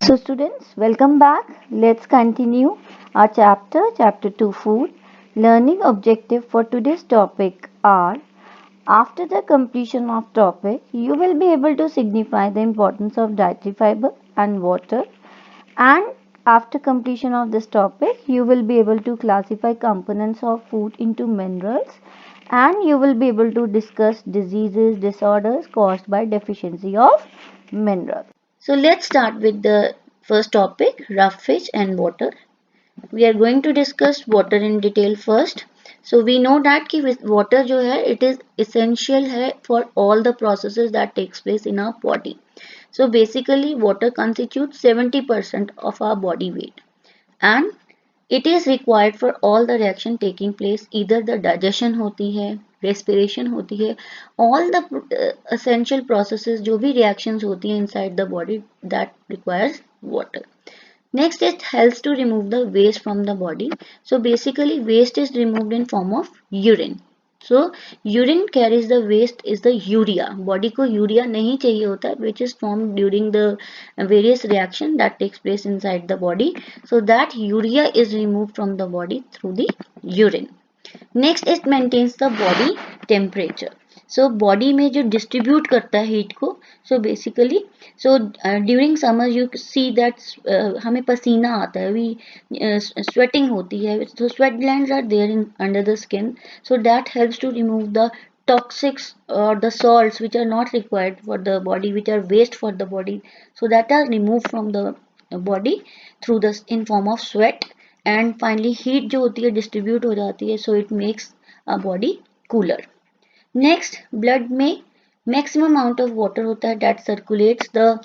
So students, welcome back. Let's continue our chapter 2 food. Learning objective for today's topic are: after the completion of topic, you will be able to signify the importance of dietary fiber and water, and after completion of this topic, you will be able to classify components of food into minerals, and you will be able to discuss diseases, disorders caused by deficiency of minerals. So let's start with the first topic, rough fish and water. We are going to discuss water in detail first. So we know that कि water जो है it is essential है for all the processes that takes place in our body. So basically water constitutes 70% of our body weight, and it is required for all the reaction taking place. Either the digestion होती है, respiration होती है, all the essential processes जो भी reactions होती हैं inside the body that requires water. Next, it helps to remove the waste from the body. So basically waste is removed in form of urine. So urine carries the waste is the urea. Body को urea नहीं चाहिए होता, which is formed during the various reaction that takes place inside the body. So that urea is removed from the body through the urine. Next, it maintains the body temperature. So body में जो distribute करता है heat को, so basically during summer you see that हमें पसीना आता है, sweating होती है, so sweat glands are there under the skin, so that helps to remove the toxics or the salts which are not required for the body, which are waste for the body, so that are removed from the body through the in form of sweat. And finally heat जो होती है distribute हो जाती है, so it makes a body cooler. Next, blood में maximum amount of water होता है that circulates the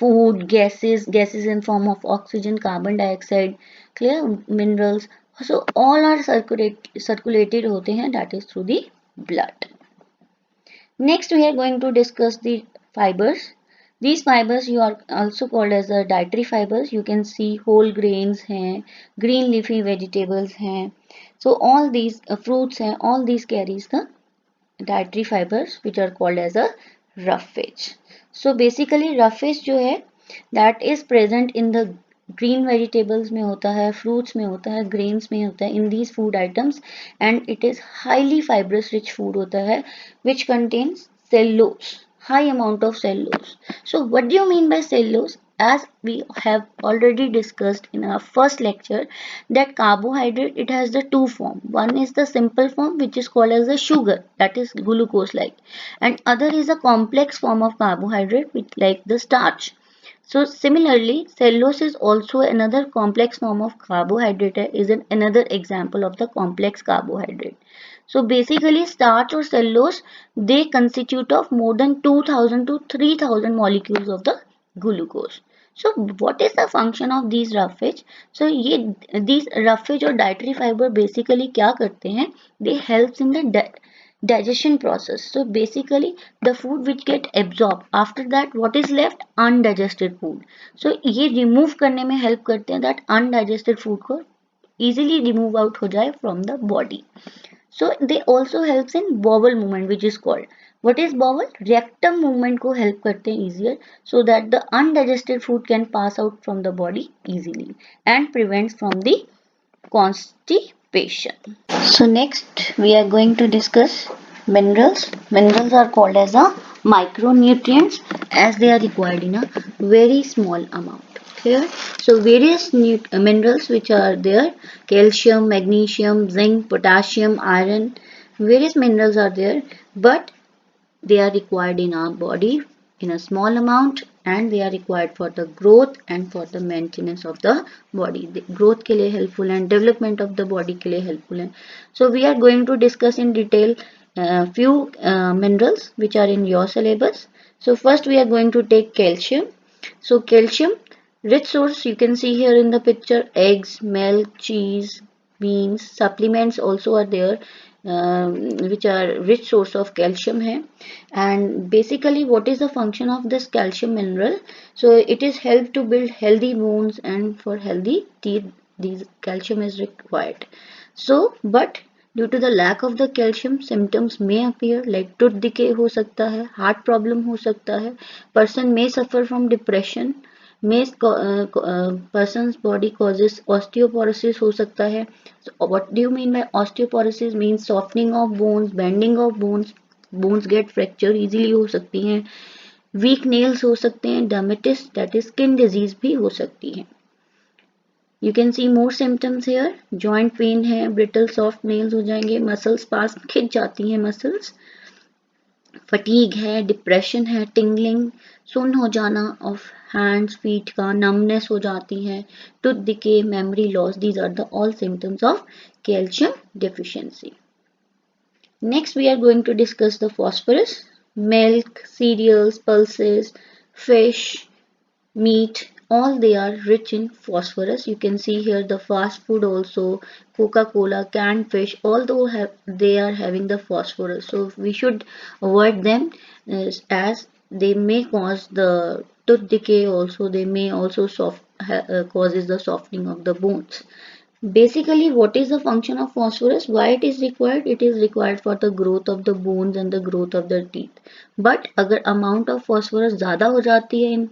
food, gases in form of oxygen, carbon dioxide, clear, minerals. So all are circulated होते हैं, that is through the blood. Next, we are going to discuss the fibers. These fibers you are also called as the dietary fibers. You can see whole grains हैं, green leafy vegetables हैं. So all these fruits हैं, all these carries the dietary fibers which are called as a roughage. So basically roughage जो है that is present in the green vegetables में होता है, fruits में होता है, grains में होता है, in these food items, and it is highly fibrous rich food होता है which contains cellulose, high amount of cellulose. So what do you mean by cellulose? As we have already discussed in our first lecture that carbohydrate, it has the two form. One is the simple form which is called as the sugar, that is glucose like, and other is a complex form of carbohydrate which like the starch. So similarly, cellulose is also another complex form of carbohydrate, is another example of the complex carbohydrate. So basically starch or cellulose, they constitute of more than 2000 to 3000 molecules of the glucose. So what is the function of these roughage? So these roughage or dietary fiber basically क्या करते हैं? They helps in the digestion process. So basically the food which get absorbed, after that what is left? Undigested food. So ये remove करने में help करते हैं that undigested food को easily remove out हो जाए from the body. So they also helps in bowel movement which is called, what is bowel? Rectum movement को help करते हैं easier, so that the undigested food can pass out from the body easily and prevents from the constipation. So next we are going to discuss minerals. Minerals are called as a micronutrients as they are required in a very small amount. Here, so various minerals which are there: calcium, magnesium, zinc, potassium, iron. Various minerals are there, but they are required in our body in a small amount, and they are required for the growth and for the maintenance of the body. The growth के लिए helpful and development of the body के लिए helpful है. So we are going to discuss in detail few minerals which are in your syllabus. So first we are going to take calcium. So calcium, rich source you can see here in the picture: eggs, milk, cheese, beans. Supplements also are there which are rich source of calcium है. And basically what is the function of this calcium mineral? So it is help to build healthy bones and for healthy teeth. These calcium is required. So but due to the lack of the calcium symptoms में appear like tooth decay हो सकता है, heart problem हो सकता है, person में suffer from depression, में person's body causes osteoporosis हो सकता है. So what do you mean by osteoporosis? Means softening of bones, bending of bones, bones get fracture easily हो सकती हैं, weak nails हो सकते हैं, dermatitis that is skin disease भी हो सकती है. You can see more symptoms here. Joint pain है, brittle soft nails हो जाएंगे, muscles पास खिंच जाती हैं muscles, fatigue है, depression है, tingling, सुन्न हो जाना of hands feet का, numbness हो जाती है, tooth decay, memory loss. These are the all symptoms of calcium deficiency. Next we are going to discuss the phosphorus. Milk, cereals, pulses, fish, meat, all they are rich in phosphorus. You can see here the fast food also, Coca-Cola, canned fish, although they are having the phosphorus, so we should avoid them as they may cause the tooth decay. Also they may also causes the softening of the bones. Basically, what is the function of phosphorus? Why it is required? It is required for the growth of the bones and the growth of the teeth. But अगर amount of phosphorus ज़्यादा हो जाती है in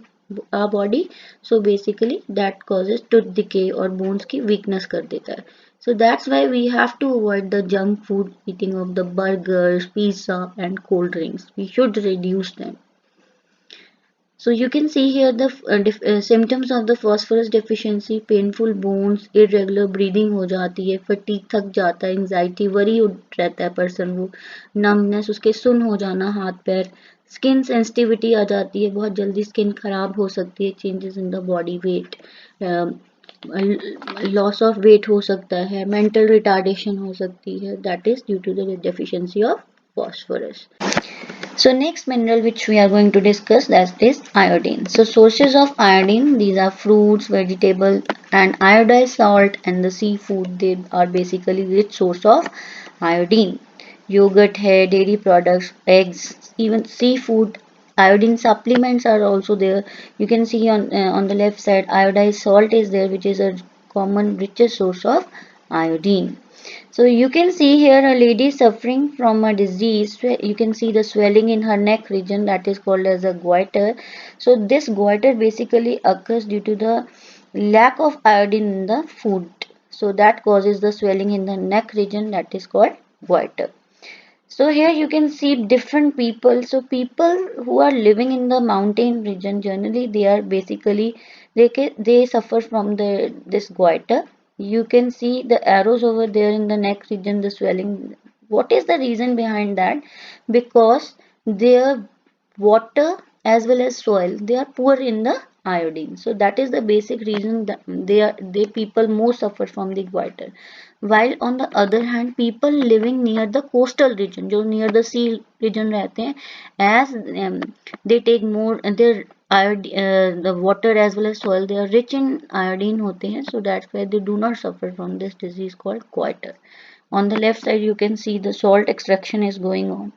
our body, so basically that causes tooth decay और bones की weakness कर देता है. So that's why we have to avoid the junk food eating of the burgers, pizza and cold drinks. We should reduce them. So you can see here the symptoms of the phosphorus deficiency: painful bones, irregular breathing हो जाती है, fatigue थक जाता है, anxiety worry रहता है person को, numbness उसके सुन्न हो जाना हाथ पैर, skin sensitivity आ जाती है, बहुत जल्दी skin खराब हो सकती है, changes in the body weight, loss of weight हो सकता है, mental retardation हो सकती है, that is due to the deficiency of phosphorus. So next mineral which we are going to discuss, that is iodine. So sources of iodine, these are fruits, vegetables and iodized salt and the seafood. They are basically rich source of iodine. Yogurt hai, dairy products, eggs, even seafood. Iodine supplements are also there. You can see on the left side iodized salt is there, which is a common richest source of iodine. So you can see here a lady suffering from a disease. You can see the swelling in her neck region, that is called as a goiter. So this goiter basically occurs due to the lack of iodine in the food. So that causes the swelling in the neck region, that is called goiter. So here you can see different people. So people who are living in the mountain region, generally they are basically they suffer from this goiter. You can see the arrows over there in the neck region, the swelling. What is the reason behind that? Because their water as well as soil, they are poor in the iodine. So that is the basic reason that they people more suffer from the goiter. While on the other hand, people living near the coastal region, जो near the sea region रहते हैं, as they take more their the water as well as soil, they are rich in iodine होते हैं, so that's why they do not suffer from this disease called goiter. On the left side you can see the salt extraction is going on.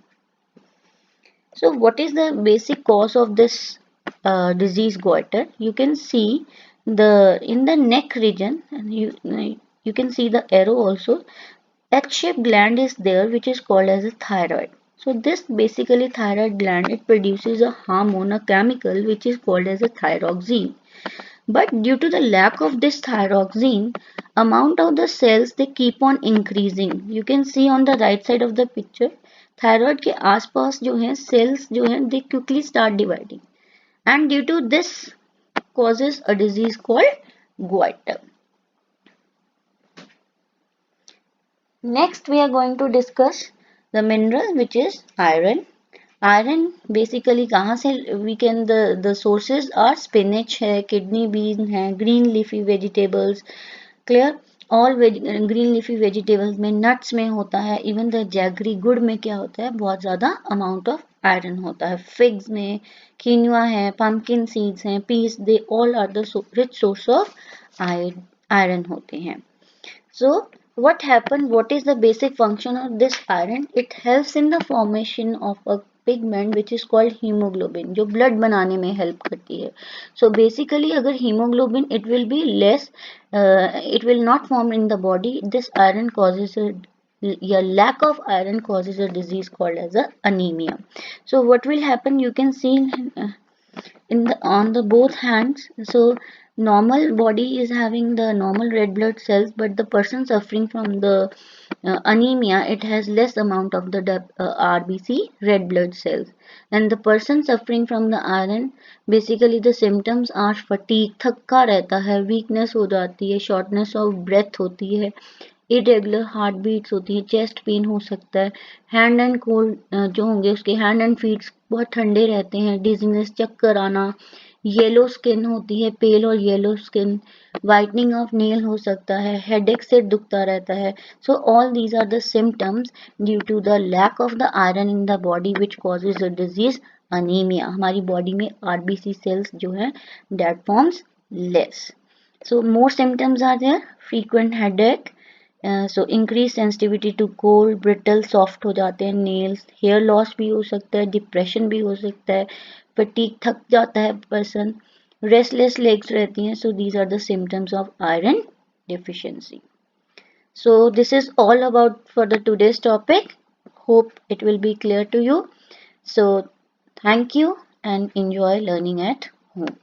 So what is the basic cause of this disease goiter? You can see in the neck region, and you can see the arrow also. H-shaped gland is there, which is called as a thyroid. So this basically thyroid gland, it produces a hormone, a chemical which is called as a thyroxine. But due to the lack of this thyroxine, amount of the cells they keep on increasing. You can see on the right side of the picture, thyroid के आसपास जो है cells जो है they quickly start dividing, and due to this causes a disease called goiter. Next we are going to discuss the mineral which is iron. Iron basically कहाँ से we can the sources are spinach है, kidney bean है, green leafy vegetables, clear. All green leafy vegetables में nuts में होता है, even the jaggery गुड़ में क्या होता है, बहुत ज़्यादा amount of iron होता है. Figs में quinoa है, pumpkin seeds हैं, peas, they all are the rich source of iron होते हैं. So what happens, what is the basic function of this iron? It helps in the formation of a pigment which is called hemoglobin, जो blood बनाने में help करती है. So basically अगर hemoglobin it will be less, it will not form in the body. This iron causes a your lack of iron causes a disease called as a anemia. So what will happen, you can see in the on the both hands. So normal body is having the normal red blood cells, but the person suffering from the anemia, it has less amount of the RBC, red blood cells. And the person suffering from the iron, basically the symptoms are fatigue, थक्का रहता है, weakness हो जाती है, shortness of breath होती है, irregular heart beats होती है, चेस्ट पेन हो सकता है, हैंड एंड कोल्ड जो होंगे उसके हैंड एंड फीट बहुत ठंडे रहते हैं, डिजीनेस, चक्कर आना, येलो स्किन होती है, पेल और yellow skin, whitening of nail हो सकता है, हेडेक, सिर दुखता रहता है. So all these are the symptoms due to the lack of the iron in the body which causes the disease anaemia. हमारी बॉडी में आरबीसी सेल्स जो है that forms less. So more symptoms are there, frequent headache, so increased sensitivity to cold, brittle, soft हो जाते हैं nails, hair loss भी हो सकता है, depression भी हो सकता है, fatigue, थक जाता है person, restless legs रहती हैं. So these are the symptoms of iron deficiency. So this is all about for the today's topic. Hope it will be clear to you. So thank you and enjoy learning at home.